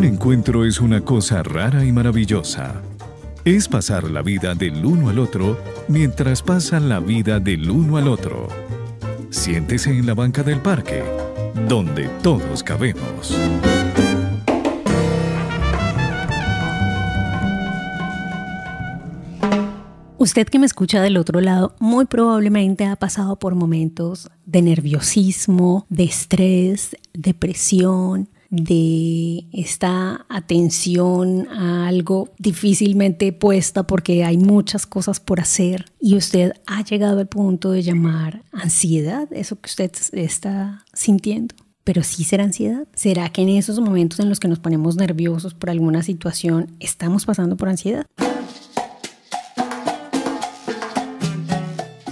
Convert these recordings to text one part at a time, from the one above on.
Un encuentro es una cosa rara y maravillosa. Es pasar la vida del uno al otro mientras pasan la vida del uno al otro. Siéntese en la banca del parque, donde todos cabemos. Usted que me escucha del otro lado muy probablemente ha pasado por momentos de nerviosismo, de estrés, depresión, de esta atención a algo difícilmente puesta porque hay muchas cosas por hacer y usted ha llegado al punto de llamar ansiedad, eso que usted está sintiendo. Pero sí será ansiedad. ¿Será que en esos momentos en los que nos ponemos nerviosos por alguna situación estamos pasando por ansiedad?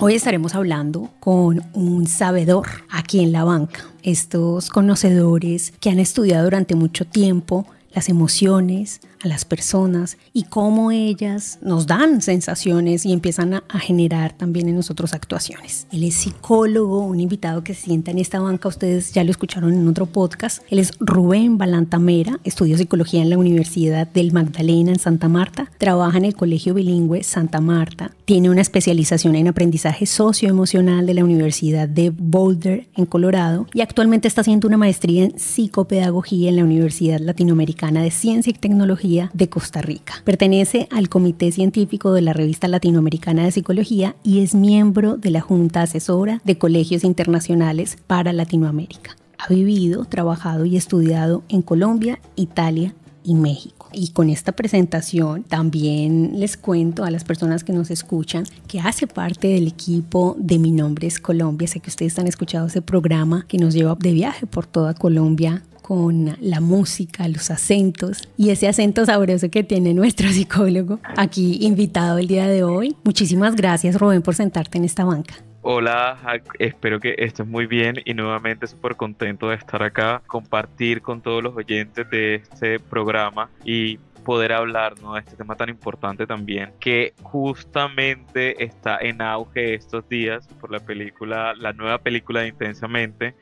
Hoy estaremos hablando con un sabedor aquí en la banca. Estos conocedores que han estudiado durante mucho tiempo las emociones, a las personas y cómo ellas nos dan sensaciones y empiezan a generar también en nosotros actuaciones. Él es psicólogo, un invitado que se sienta en esta banca, ustedes ya lo escucharon en otro podcast. Él es Rubén Balantamera, estudió psicología en la Universidad del Magdalena en Santa Marta, trabaja en el Colegio Bilingüe Santa Marta, tiene una especialización en aprendizaje socioemocional de la Universidad de Boulder en Colorado y actualmente está haciendo una maestría en psicopedagogía en la Universidad Latinoamericana de Ciencia y Tecnología de Costa Rica. Pertenece al Comité Científico de la Revista Latinoamericana de Psicología y es miembro de la Junta Asesora de Colegios Internacionales para Latinoamérica. Ha vivido, trabajado y estudiado en Colombia, Italia y México. Y con esta presentación también les cuento a las personas que nos escuchan que hace parte del equipo de Mi Nombre es Colombia. Sé que ustedes han escuchado ese programa que nos lleva de viaje por toda Colombia con la música, los acentos y ese acento sabroso que tiene nuestro psicólogo aquí invitado el día de hoy. Muchísimas gracias, Rubén, por sentarte en esta banca. Hola, Jack. Espero que estés muy bien y nuevamente súper contento de estar acá, compartir con todos los oyentes de este programa y poder hablar, ¿no?, de este tema tan importante también, que justamente está en auge estos días por la nueva película de Intensamente,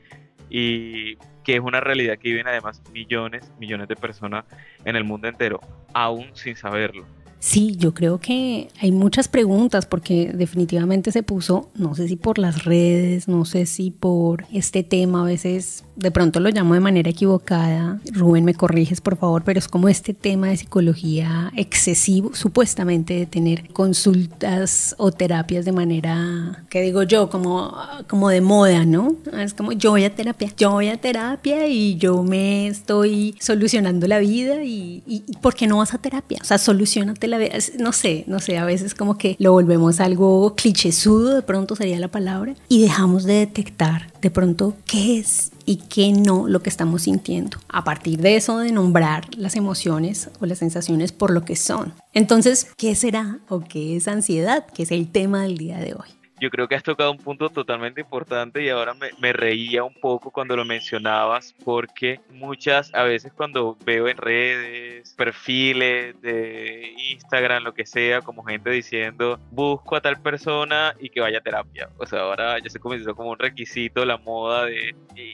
y que es una realidad que viven además millones de personas en el mundo entero, aún sin saberlo. Sí, yo creo que hay muchas preguntas porque definitivamente se puso, no sé si por las redes, no sé si por este tema, a veces de pronto lo llamo de manera equivocada, Rubén me corriges por favor, pero es como este tema de psicología excesivo, supuestamente de tener consultas o terapias de manera, ¿qué digo yo? Como de moda, ¿no? Es como yo voy a terapia y yo me estoy solucionando la vida y ¿por qué no vas a terapia? O sea, solucionate la vida, no sé, a veces como que lo volvemos algo clichésudo, de pronto sería la palabra, y dejamos de detectar de pronto qué es y qué no lo que estamos sintiendo. A partir de eso, de nombrar las emociones o las sensaciones por lo que son. Entonces, ¿qué será o qué es ansiedad? Que es el tema del día de hoy. Yo creo que has tocado un punto totalmente importante y ahora me reía un poco cuando lo mencionabas, porque a veces cuando veo en redes, perfiles de Instagram, lo que sea, como gente diciendo, busco a tal persona y que vaya a terapia. O sea, ahora ya se comenzó como un requisito la moda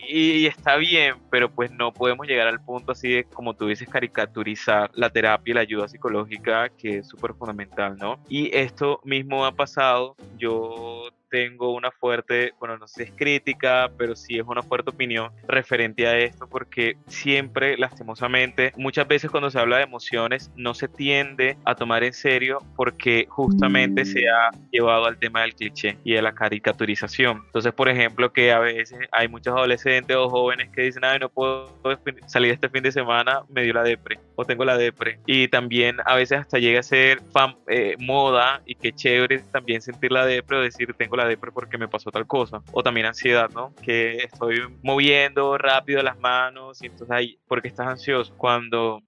y está bien, pero pues no podemos llegar al punto así de, como tú dices, caricaturizar la terapia y la ayuda psicológica, que es súper fundamental, ¿no? Y esto mismo ha pasado. Yo tengo una fuerte, bueno, no sé si es crítica, pero sí es una fuerte opinión referente a esto, porque siempre, lastimosamente, muchas veces cuando se habla de emociones no se tiende a tomar en serio porque justamente se ha llevado al tema del cliché y de la caricaturización. Entonces, por ejemplo, que a veces hay muchos adolescentes o jóvenes que dicen, ay, no puedo salir este fin de semana, me dio la depre, o tengo la depre. Y también a veces hasta llega a ser moda, y qué chévere también sentir la depre o decir, tengo la depre porque me pasó tal cosa. O también ansiedad, ¿no? Que estoy moviendo rápido las manos y entonces ahí, porque estás ansioso,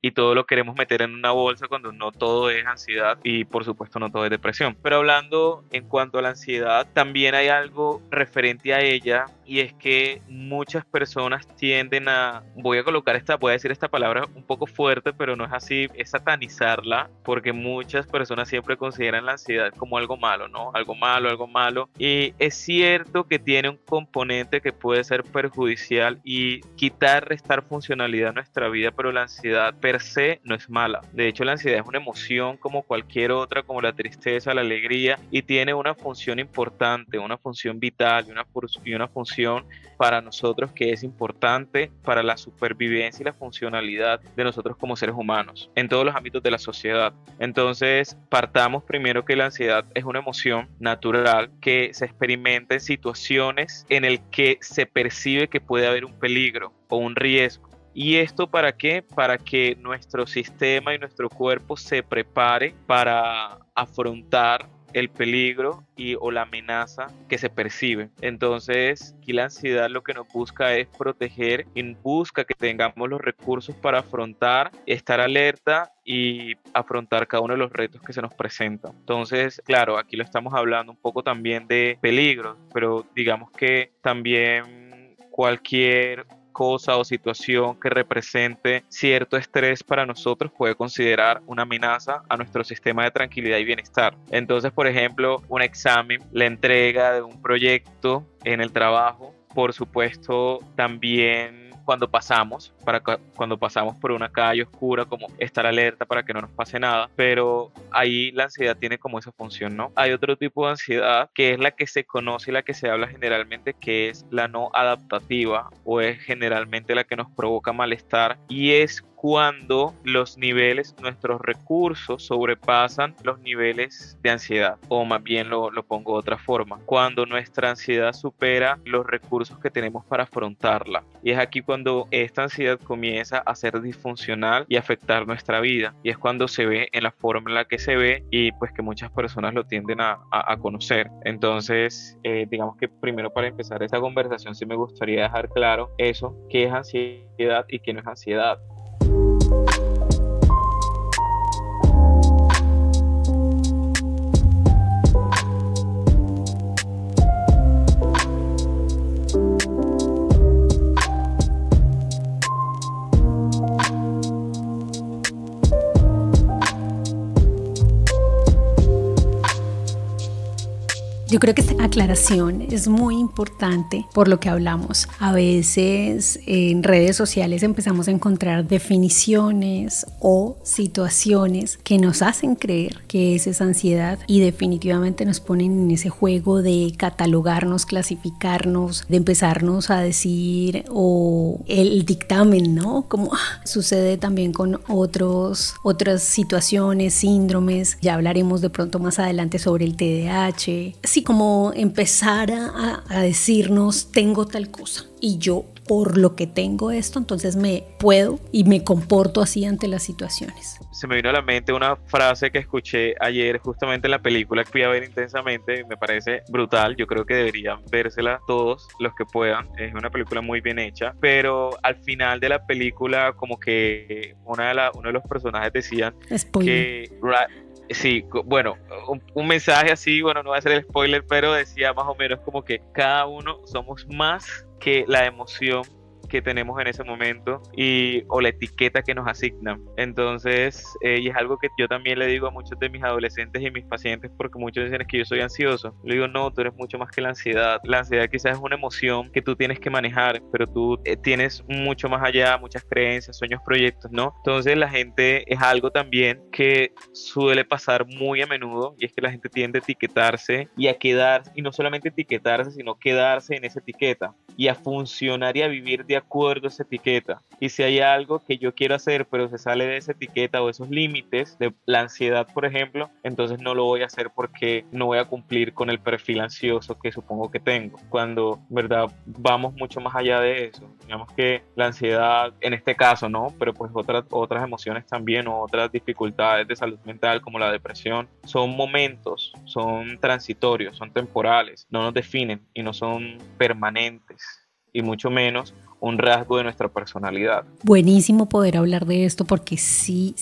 y todo lo queremos meter en una bolsa cuando no todo es ansiedad y por supuesto no todo es depresión. Pero hablando en cuanto a la ansiedad, también hay algo referente a ella, y es que muchas personas tienden voy a decir esta palabra un poco fuerte, pero no es así, es satanizarla, porque muchas personas siempre consideran la ansiedad como algo malo, ¿no? Algo malo, y Y es cierto que tiene un componente que puede ser perjudicial y restar funcionalidad a nuestra vida, pero la ansiedad per se no es mala. De hecho, la ansiedad es una emoción como cualquier otra, como la tristeza, la alegría, y tiene una función importante, una función vital y una función para nosotros que es importante para la supervivencia y la funcionalidad de nosotros como seres humanos en todos los ámbitos de la sociedad. Entonces, partamos primero que la ansiedad es una emoción natural que se experimenta en situaciones en el que se percibe que puede haber un peligro o un riesgo. ¿Y esto para qué? Para que nuestro sistema y nuestro cuerpo se prepare para afrontar el peligro o la amenaza que se percibe. Entonces, aquí la ansiedad lo que nos busca es proteger y busca que tengamos los recursos para afrontar, estar alerta y afrontar cada uno de los retos que se nos presentan. Entonces, claro, aquí lo estamos hablando un poco también de peligros, pero digamos que también cualquier cosa o situación que represente cierto estrés para nosotros puede considerar una amenaza a nuestro sistema de tranquilidad y bienestar. Entonces, por ejemplo, un examen, la entrega de un proyecto en el trabajo, por supuesto, también cuando pasamos por una calle oscura, como estar alerta para que no nos pase nada, pero ahí la ansiedad tiene como esa función, ¿no? Hay otro tipo de ansiedad que es la que se conoce y la que se habla generalmente, que es la no adaptativa, o es generalmente la que nos provoca malestar, y es cuando los niveles, nuestros recursos sobrepasan los niveles de ansiedad, o más bien lo pongo de otra forma, cuando nuestra ansiedad supera los recursos que tenemos para afrontarla. Y es aquí cuando esta ansiedad comienza a ser disfuncional y afectar nuestra vida, y es cuando se ve en la forma en la que se ve, y pues que muchas personas lo tienden a conocer. Entonces, digamos que primero, para empezar esta conversación, sí me gustaría dejar claro eso, qué es ansiedad y qué no es ansiedad. Yo creo que esta aclaración es muy importante por lo que hablamos. A veces en redes sociales empezamos a encontrar definiciones o situaciones que nos hacen creer que es esa ansiedad, y definitivamente nos ponen en ese juego de catalogarnos, clasificarnos, de empezarnos a decir o el dictamen, ¿no? Como sucede también con otras situaciones, síndromes. Ya hablaremos de pronto más adelante sobre el TDAH. Sí, como empezar a decirnos, tengo tal cosa y yo por lo que tengo esto, entonces me puedo y me comporto así ante las situaciones. Se me vino a la mente una frase que escuché ayer justamente en la película que fui a ver Intensamente, y me parece brutal. Yo creo que deberían vérsela todos los que puedan. Es una película muy bien hecha, pero al final de la película como que uno de los personajes decían Spoiler. Sí, bueno, un mensaje así, bueno, no va a ser el spoiler, pero decía más o menos como que cada uno somos más que la emoción que tenemos en ese momento o la etiqueta que nos asignan. Entonces, y es algo que yo también le digo a muchos de mis adolescentes y mis pacientes, porque muchos dicen que yo soy ansioso. Le digo, no, tú eres mucho más que la ansiedad. La ansiedad quizás es una emoción que tú tienes que manejar, pero tú tienes mucho más allá, muchas creencias, sueños, proyectos, ¿no? Entonces, la gente es algo también que suele pasar muy a menudo, y es que la gente tiende a etiquetarse y a quedar, y no solamente etiquetarse, sino quedarse en esa etiqueta y a funcionar y a vivir de acuerdo a esa etiqueta. Y si hay algo que yo quiero hacer pero se sale de esa etiqueta o esos límites de la ansiedad, por ejemplo, entonces no lo voy a hacer porque no voy a cumplir con el perfil ansioso que supongo que tengo. Cuando, verdad, vamos mucho más allá de eso. Digamos que la ansiedad, en este caso, ¿no? Pero pues otras emociones también, o otras dificultades de salud mental como la depresión, son momentos, son transitorios, son temporales, no nos definen y no son permanentes, y mucho menos un rasgo de nuestra personalidad. Buenísimo poder hablar de esto, porque sí,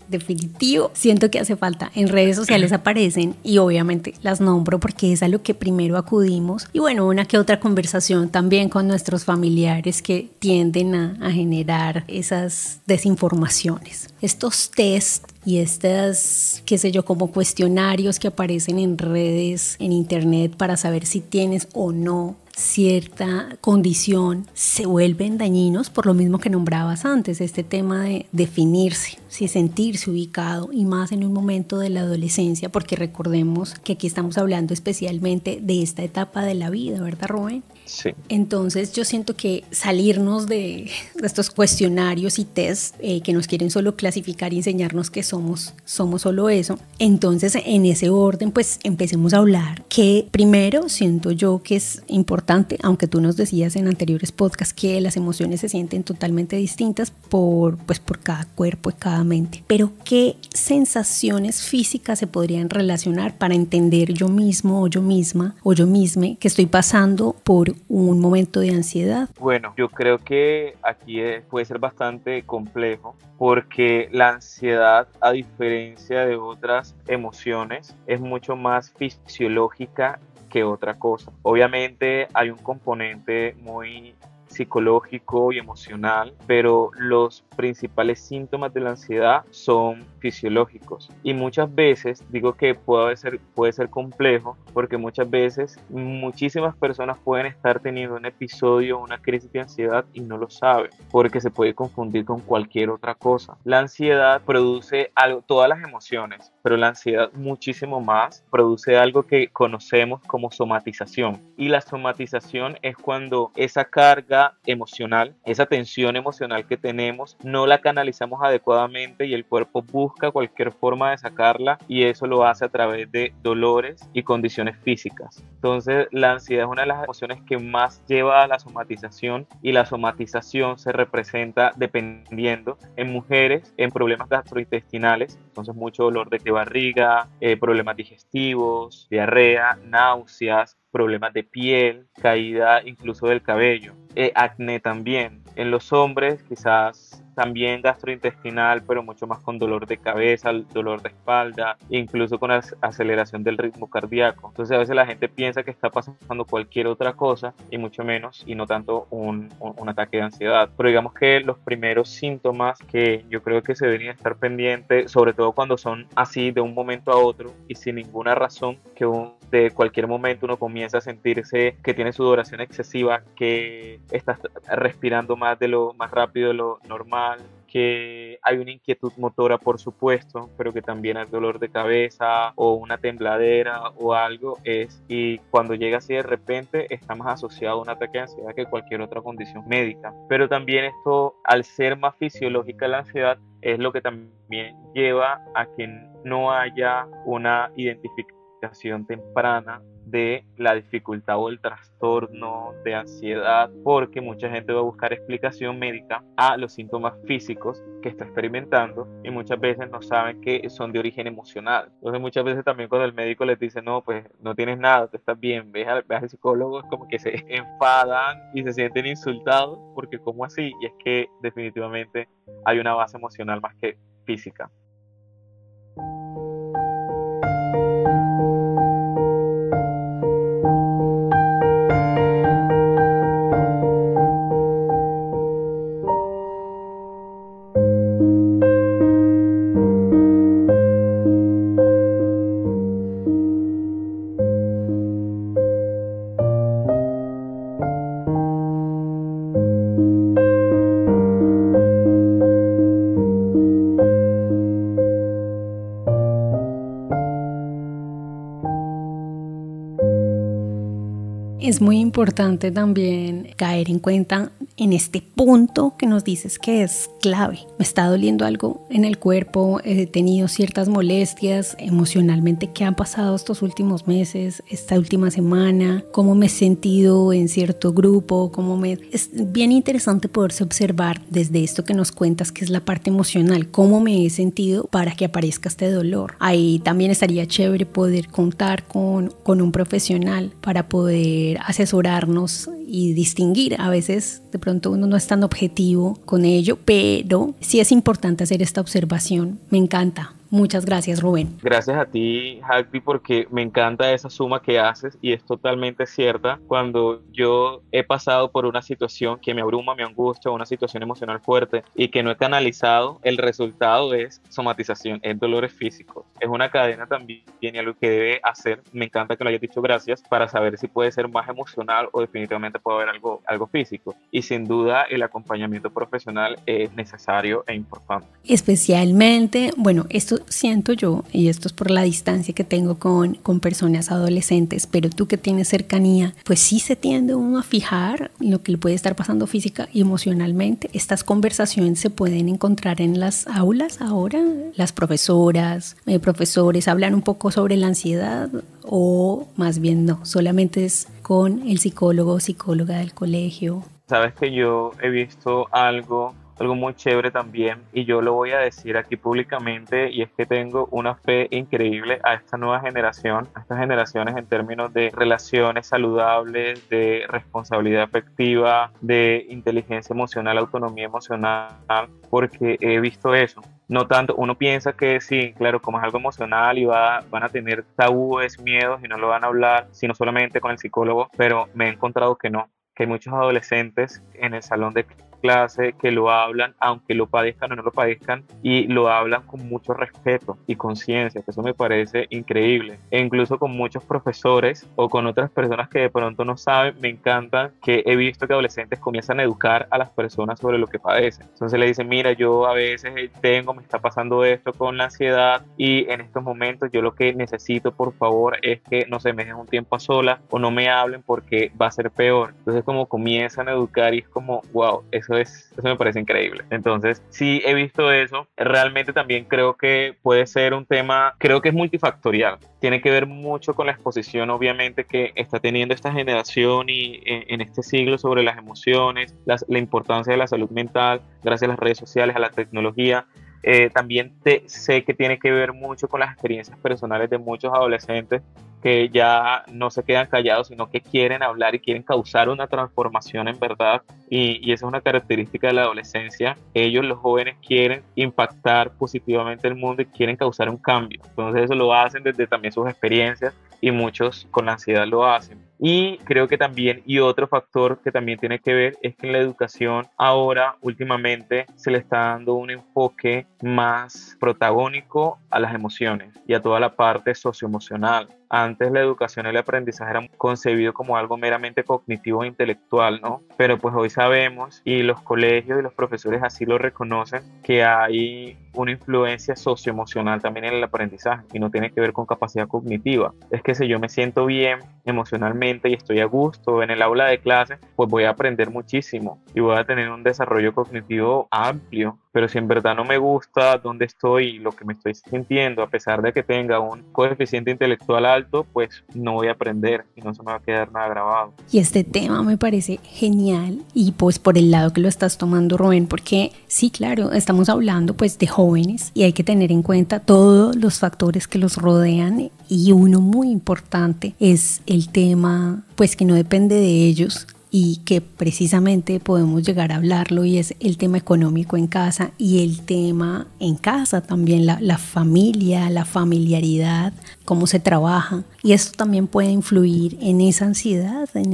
definitivo. Siento que hace falta. En redes sociales aparecen y obviamente las nombro porque es a lo que primero acudimos. Y bueno, una que otra conversación también con nuestros familiares que tienden a generar esas desinformaciones. Estos test y estas, qué sé yo, como cuestionarios que aparecen en redes, en internet para saber si tienes o no cierta condición, se vuelven dañinos por lo mismo que nombrabas antes, este tema de definirse, si sentirse ubicado, y más en un momento de la adolescencia, porque recordemos que aquí estamos hablando especialmente de esta etapa de la vida, ¿verdad, Rubén? Sí. Entonces yo siento que salirnos de estos cuestionarios y test que nos quieren solo clasificar y enseñarnos que somos solo eso, entonces en ese orden pues empecemos a hablar que primero siento yo que es importante, aunque tú nos decías en anteriores podcasts que las emociones se sienten totalmente distintas por cada cuerpo y cada mente, pero qué sensaciones físicas se podrían relacionar para entender yo mismo o yo misma o yo misma que estoy pasando por un momento de ansiedad. Bueno, yo creo que aquí puede ser bastante complejo porque la ansiedad, a diferencia de otras emociones, es mucho más fisiológica que otra cosa. Obviamente hay un componente muy psicológico y emocional, pero los principales síntomas de la ansiedad son fisiológicos y muchas veces digo que puede ser complejo porque muchas veces muchísimas personas pueden estar teniendo un episodio, una crisis de ansiedad y no lo saben porque se puede confundir con cualquier otra cosa. La ansiedad produce algo, todas las emociones, pero la ansiedad muchísimo más produce algo que conocemos como somatización, y la somatización es cuando esa carga emocional, esa tensión emocional que tenemos, no la canalizamos adecuadamente y el cuerpo busca cualquier forma de sacarla, y eso lo hace a través de dolores y condiciones físicas. Entonces la ansiedad es una de las emociones que más lleva a la somatización, y la somatización se representa dependiendo en mujeres en problemas gastrointestinales, entonces mucho dolor de barriga, problemas digestivos, diarrea, náuseas, problemas de piel, caída incluso del cabello, acné también. En los hombres quizás también gastrointestinal, pero mucho más con dolor de cabeza, dolor de espalda, incluso con aceleración del ritmo cardíaco. Entonces a veces la gente piensa que está pasando cualquier otra cosa y mucho menos, y no tanto un ataque de ansiedad. Pero digamos que los primeros síntomas que yo creo que se deberían estar pendientes, sobre todo cuando son así de un momento a otro y sin ninguna razón, que de cualquier momento uno comienza a sentirse que tiene sudoración excesiva, que está respirando más rápido de lo normal, que hay una inquietud motora, por supuesto, pero que también hay dolor de cabeza o una tembladera o algo, y cuando llega así de repente está más asociado a un ataque de ansiedad que cualquier otra condición médica. Pero también esto, al ser más fisiológica la ansiedad, es lo que también lleva a que no haya una identificación temprana de la dificultad o el trastorno de ansiedad, porque mucha gente va a buscar explicación médica a los síntomas físicos que está experimentando y muchas veces no saben que son de origen emocional. Entonces muchas veces también cuando el médico les dice no, pues no tienes nada, tú estás bien, ves al psicólogo, es como que se enfadan y se sienten insultados porque ¿cómo así? Y es que definitivamente hay una base emocional más que física. Es muy importante también caer en cuenta en este punto que nos dices que es clave. Me está doliendo algo en el cuerpo, he tenido ciertas molestias emocionalmente. ¿Qué han pasado estos últimos meses, esta última semana? ¿Cómo me he sentido en cierto grupo? Es bien interesante poderse observar desde esto que nos cuentas, que es la parte emocional, cómo me he sentido para que aparezca este dolor. Ahí también estaría chévere poder contar con un profesional para poder asesorarnos y distinguir. A veces de pronto uno no es tan objetivo con ello, pero sí es importante hacer esta observación. Me encanta Muchas gracias, Rubén. Gracias a ti, Hagbi, porque me encanta esa suma que haces y es totalmente cierta. Cuando yo he pasado por una situación que me abruma, me angustia, una situación emocional fuerte y que no he canalizado, el resultado es somatización, es dolores físicos. Es una cadena también y algo que debe hacer. Me encanta que lo hayas dicho, gracias, para saber si puede ser más emocional o definitivamente puede haber algo físico. Y sin duda el acompañamiento profesional es necesario e importante. Especialmente, bueno, esto siento yo, y esto es por la distancia que tengo con personas adolescentes, pero tú que tienes cercanía, pues sí se tiende uno a fijar lo que le puede estar pasando física y emocionalmente. Estas conversaciones se pueden encontrar en las aulas ahora. Las profesoras, profesores hablan un poco sobre la ansiedad o más bien no, solamente es con el psicólogo o psicóloga del colegio. Sabes que yo he visto algo muy chévere también y yo lo voy a decir aquí públicamente, y es que tengo una fe increíble a esta nueva generación, a estas generaciones en términos de relaciones saludables, de responsabilidad afectiva, de inteligencia emocional, autonomía emocional, porque he visto eso. No tanto, uno piensa que sí, claro, como es algo emocional y van a tener tabúes, miedos y no lo van a hablar, sino solamente con el psicólogo, pero me he encontrado que no, que hay muchos adolescentes en el salón de clase que lo hablan, aunque lo padezcan o no lo padezcan, y lo hablan con mucho respeto y conciencia, que eso me parece increíble. E incluso con muchos profesores o con otras personas que de pronto no saben, me encanta que he visto que adolescentes comienzan a educar a las personas sobre lo que padecen. Entonces le dicen, mira, yo a veces me está pasando esto con la ansiedad y en estos momentos yo lo que necesito, por favor, es que no se me dejen un tiempo a solas o no me hablen porque va a ser peor. Entonces como comienzan a educar y es como, wow, eso me parece increíble. Entonces, sí he visto eso. Realmente también creo que puede ser un tema, creo que es multifactorial. Tiene que ver mucho con la exposición, obviamente, que está teniendo esta generación y en este siglo sobre las emociones, la importancia de la salud mental, gracias a las redes sociales, a la tecnología. También sé que tiene que ver mucho con las experiencias personales de muchos adolescentes que ya no se quedan callados, sino que quieren hablar y quieren causar una transformación en verdad. Y esa es una característica de la adolescencia. Ellos, los jóvenes, quieren impactar positivamente el mundo y quieren causar un cambio. Entonces eso lo hacen desde también sus experiencias y muchos con la ansiedad lo hacen. Y creo que también, y otro factor que también tiene que ver, es que en la educación ahora, últimamente, se le está dando un enfoque más protagónico a las emociones y a toda la parte socioemocional. Antes la educación y el aprendizaje era concebido como algo meramente cognitivo e intelectual, ¿no? Pero pues hoy sabemos, y los colegios y los profesores así lo reconocen, que hay una influencia socioemocional también en el aprendizaje y no tiene que ver con capacidad cognitiva. Es que si yo me siento bien emocionalmente y estoy a gusto en el aula de clase, pues voy a aprender muchísimo y voy a tener un desarrollo cognitivo amplio. Pero si en verdad no me gusta dónde estoy y lo que me estoy sintiendo, a pesar de que tenga un coeficiente intelectual alto, pues no voy a aprender y no se me va a quedar nada grabado. Y este tema me parece genial y pues por el lado que lo estás tomando, Rubén, porque sí, claro, estamos hablando pues de jóvenes y hay que tener en cuenta todos los factores que los rodean y uno muy importante es el tema pues que no depende de ellos y que precisamente podemos llegar a hablarlo, y es el tema económico en casa y el tema en casa también, la familia, la familiaridad, cómo se trabaja, y esto también puede influir en esa ansiedad, en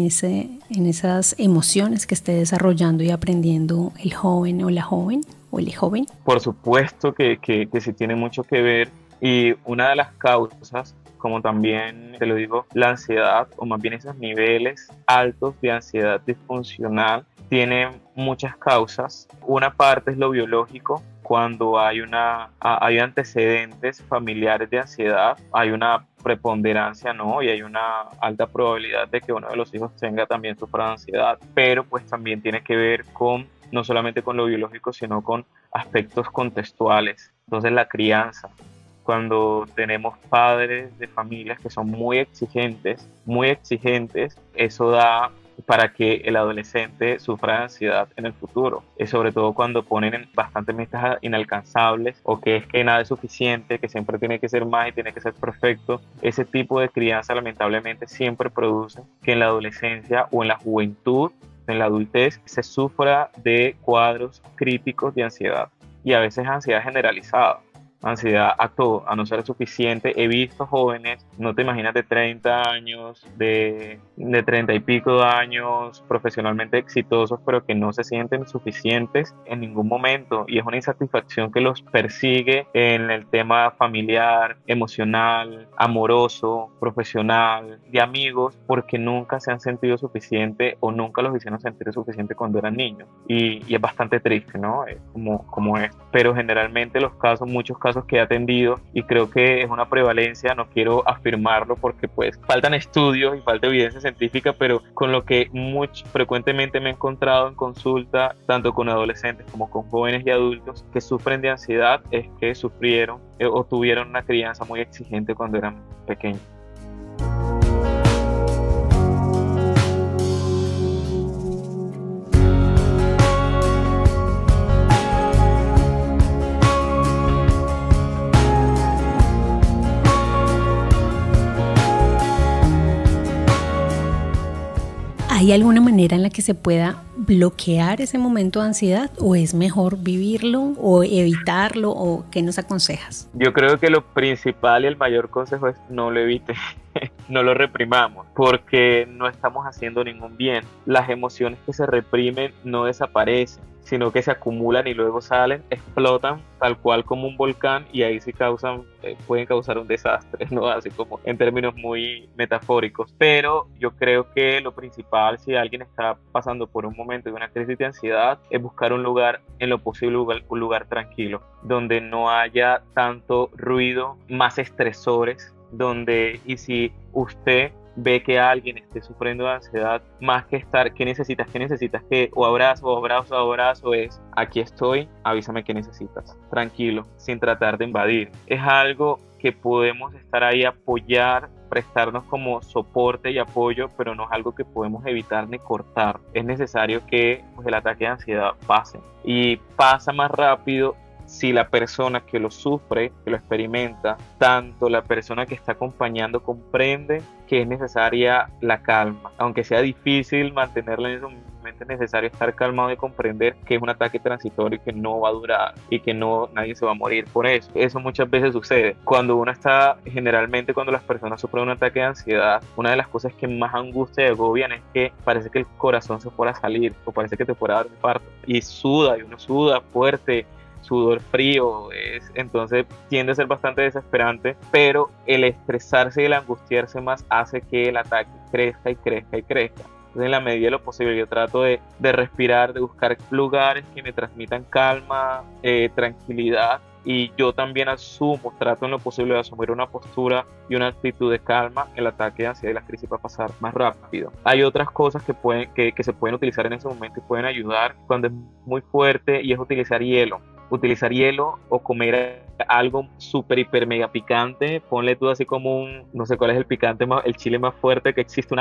esas emociones que esté desarrollando y aprendiendo el joven o la joven o el joven. Por supuesto que sí tiene mucho que ver, y una de las causas, como también te lo digo, la ansiedad, o más bien esos niveles altos de ansiedad disfuncional, tienen muchas causas. Una parte es lo biológico. Cuando hay antecedentes familiares de ansiedad, hay una preponderancia, ¿no? Y hay una alta probabilidad de que uno de los hijos sufra de ansiedad. Pero pues también tiene que ver con, no solamente con lo biológico, sino con aspectos contextuales. Entonces la crianza. Cuando tenemos padres de familias que son muy exigentes, eso da para que el adolescente sufra de ansiedad en el futuro. Y sobre todo cuando ponen bastantes metas inalcanzables, o que es que nada es suficiente, que siempre tiene que ser más y tiene que ser perfecto. Ese tipo de crianza lamentablemente siempre produce que en la adolescencia o en la juventud, en la adultez, se sufra de cuadros críticos de ansiedad, y a veces ansiedad generalizada. ansiedad a todo, a no ser suficiente. He visto jóvenes, no te imaginas, de 30 años, de 30 y pico de años, profesionalmente exitosos, pero que no se sienten suficientes en ningún momento, y es una insatisfacción que los persigue en el tema familiar, emocional, amoroso, profesional, de amigos, porque nunca se han sentido suficiente o nunca los hicieron sentir suficiente cuando eran niños, y es bastante triste, ¿no? Es como es. Pero generalmente muchos casos que he atendido, y creo que es una prevalencia, no quiero afirmarlo porque pues faltan estudios y falta evidencia científica, pero con lo que frecuentemente me he encontrado en consulta, tanto con adolescentes como con jóvenes y adultos que sufren de ansiedad, es que sufrieron o tuvieron una crianza muy exigente cuando eran pequeños. ¿Hay alguna manera en la que se pueda bloquear ese momento de ansiedad, o es mejor vivirlo o evitarlo, o qué nos aconsejas? Yo creo que lo principal y el mayor consejo es no lo evite, no lo reprimamos, porque no estamos haciendo ningún bien. Las emociones que se reprimen no desaparecen, sino que se acumulan y luego salen, explotan tal cual como un volcán, y ahí sí pueden causar un desastre, ¿no? Así como en términos muy metafóricos. Pero yo creo que lo principal, si alguien está pasando por un momento de una crisis de ansiedad, es buscar un lugar, en lo posible un lugar tranquilo, donde no haya tanto ruido, más estresores, y si usted ve que alguien esté sufriendo de ansiedad, más que estar, ¿qué necesitas? O abrazo, es, aquí estoy, avísame qué necesitas, tranquilo, sin tratar de invadir. Es algo que podemos estar ahí, apoyar, prestarnos como soporte y apoyo, pero no es algo que podemos evitar ni cortar. Es necesario que pues, el ataque de ansiedad pase, y pasa más rápido si la persona que lo sufre, que lo experimenta, tanto la persona que está acompañando comprende que es necesaria la calma. Aunque sea difícil mantenerla en ese momento, es necesario estar calmado y comprender que es un ataque transitorio y que no va a durar, y que nadie se va a morir por eso. Eso muchas veces sucede. Generalmente cuando las personas sufren un ataque de ansiedad, una de las cosas que más angustia y agobian es que parece que el corazón se fuera a salir, o parece que te fuera a dar un infarto, y uno suda fuerte, sudor frío, entonces tiende a ser bastante desesperante, pero el estresarse y el angustiarse más hace que el ataque crezca y crezca y crezca. Entonces, en la medida de lo posible, yo trato de respirar, de buscar lugares que me transmitan calma, tranquilidad, y yo también trato en lo posible de asumir una postura y una actitud de calma. El ataque de ansiedad y la crisis va a pasar más rápido. Hay otras cosas que se pueden utilizar en ese momento y pueden ayudar cuando es muy fuerte, y es utilizar hielo o comer algo súper, hiper, mega picante. Ponle tú así como no sé cuál es el picante, el chile más fuerte que existe,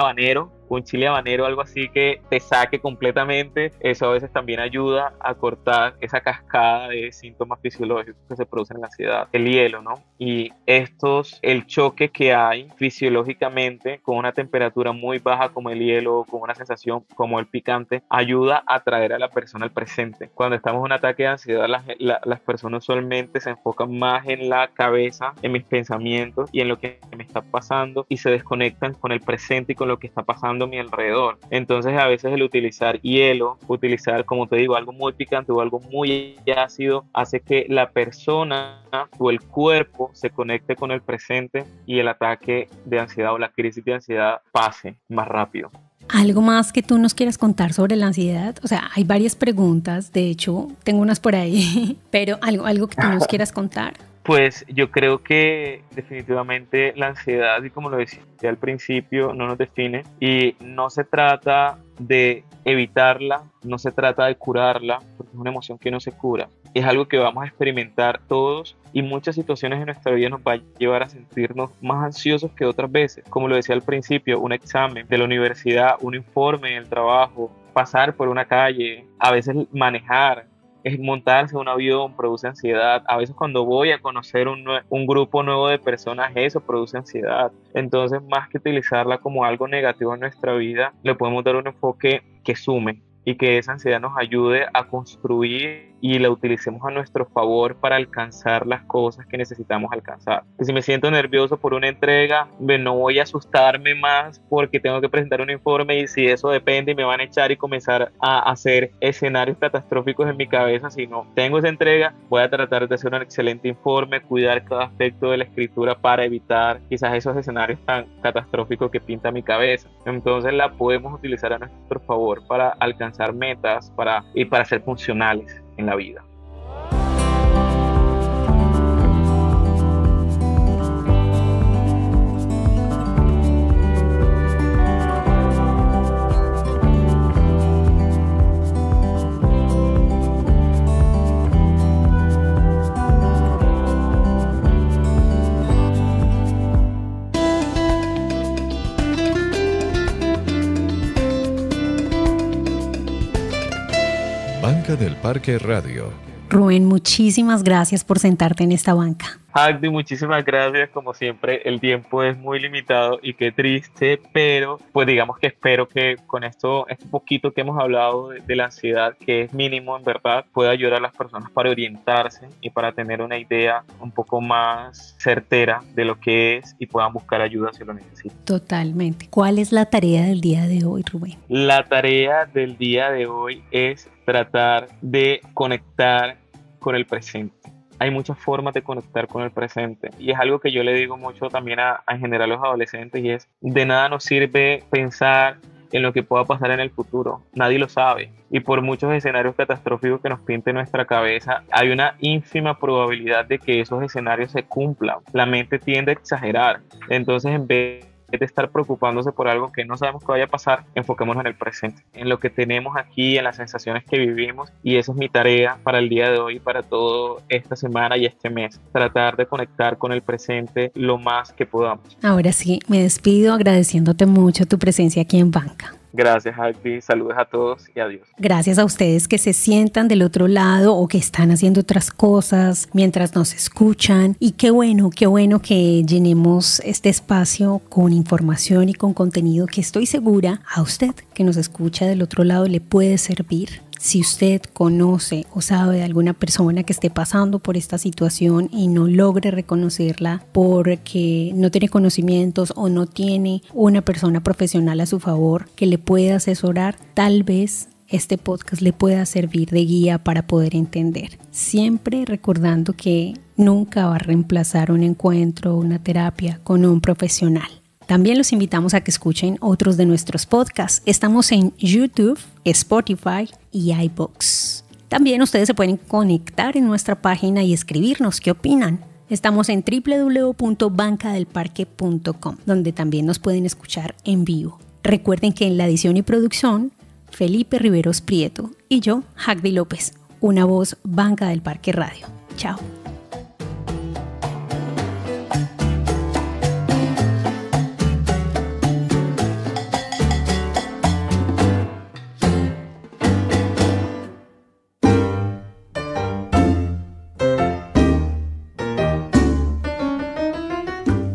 un chile habanero, algo así que te saque completamente. Eso a veces también ayuda a cortar esa cascada de síntomas fisiológicos que se producen en la ansiedad. El hielo, ¿no? Y el choque que hay fisiológicamente con una temperatura muy baja como el hielo, con una sensación como el picante, ayuda a traer a la persona al presente. Cuando estamos en un ataque de ansiedad, las personas usualmente se enfocan más en la cabeza, en mis pensamientos y en lo que me está pasando, y se desconectan con el presente y con lo que está pasando a mi alrededor. Entonces a veces el utilizar hielo, como te digo, algo muy picante o algo muy ácido, hace que la persona o el cuerpo se conecte con el presente, y el ataque de ansiedad o la crisis de ansiedad pase más rápido. ¿Algo más que tú nos quieras contar sobre la ansiedad? O sea, hay varias preguntas, de hecho, tengo unas por ahí, pero algo que tú nos quieras contar. Pues yo creo que definitivamente la ansiedad, y como lo decía al principio, no nos define, y no se trata de evitarla, no se trata de curarla, porque es una emoción que no se cura. Es algo que vamos a experimentar todos, y muchas situaciones en nuestra vida nos va a llevar a sentirnos más ansiosos que otras veces. Como lo decía al principio, un examen de la universidad, un informe en el trabajo, pasar por una calle, a veces manejar, es montarse en un avión, produce ansiedad. A veces cuando voy a conocer un grupo nuevo de personas, eso produce ansiedad. Entonces, más que utilizarla como algo negativo en nuestra vida, le podemos dar un enfoque que sume, y que esa ansiedad nos ayude a construir y la utilicemos a nuestro favor para alcanzar las cosas que necesitamos alcanzar. Que si me siento nervioso por una entrega, no voy a asustarme más porque tengo que presentar un informe y si eso depende y me van a echar y comenzar a hacer escenarios catastróficos en mi cabeza. Si no tengo esa entrega, voy a tratar de hacer un excelente informe, cuidar cada aspecto de la escritura para evitar quizás esos escenarios tan catastróficos que pinta mi cabeza. Entonces la podemos utilizar a nuestro favor para alcanzar metas y para ser funcionales en la vida. Banca del Parque Radio. Rubén, muchísimas gracias por sentarte en esta banca. Hagdi, muchísimas gracias. Como siempre, el tiempo es muy limitado y qué triste, pero pues digamos que espero que con este poquito que hemos hablado de la ansiedad, que es mínimo en verdad, pueda ayudar a las personas para orientarse y para tener una idea un poco más certera de lo que es y puedan buscar ayuda si lo necesitan. Totalmente. ¿Cuál es la tarea del día de hoy, Rubén? La tarea del día de hoy es tratar de conectar con el presente. Hay muchas formas de conectar con el presente y es algo que yo le digo mucho también en general a los adolescentes, y es: de nada nos sirve pensar en lo que pueda pasar en el futuro, nadie lo sabe, y por muchos escenarios catastróficos que nos pinte nuestra cabeza, hay una ínfima probabilidad de que esos escenarios se cumplan. La mente tiende a exagerar, entonces en vez de estar preocupándose por algo que no sabemos que vaya a pasar, enfoquémonos en el presente, en lo que tenemos aquí, en las sensaciones que vivimos, y esa es mi tarea para el día de hoy, para toda esta semana y este mes, tratar de conectar con el presente lo más que podamos. Ahora sí, me despido agradeciéndote mucho tu presencia aquí en Banca. Gracias, Hagdi. Saludos a todos y adiós. Gracias a ustedes que se sientan del otro lado o que están haciendo otras cosas mientras nos escuchan. Y qué bueno que llenemos este espacio con información y con contenido que estoy segura a usted que nos escucha del otro lado le puede servir. Si usted conoce o sabe de alguna persona que esté pasando por esta situación y no logre reconocerla porque no tiene conocimientos o no tiene una persona profesional a su favor que le pueda asesorar, tal vez este podcast le pueda servir de guía para poder entender. Siempre recordando que nunca va a reemplazar un encuentro o una terapia con un profesional. También los invitamos a que escuchen otros de nuestros podcasts. Estamos en YouTube, Spotify y iVoox. También ustedes se pueden conectar en nuestra página y escribirnos qué opinan. Estamos en www.bancadelparque.com, donde también nos pueden escuchar en vivo. Recuerden que en la edición y producción, Felipe Riveros Prieto y yo, Hagdi López, una voz Banca del Parque Radio. Chao.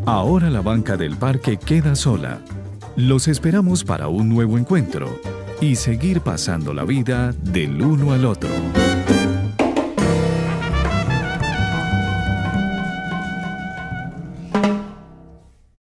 Ahora la banca del parque queda sola. Los esperamos para un nuevo encuentro y seguir pasando la vida del uno al otro.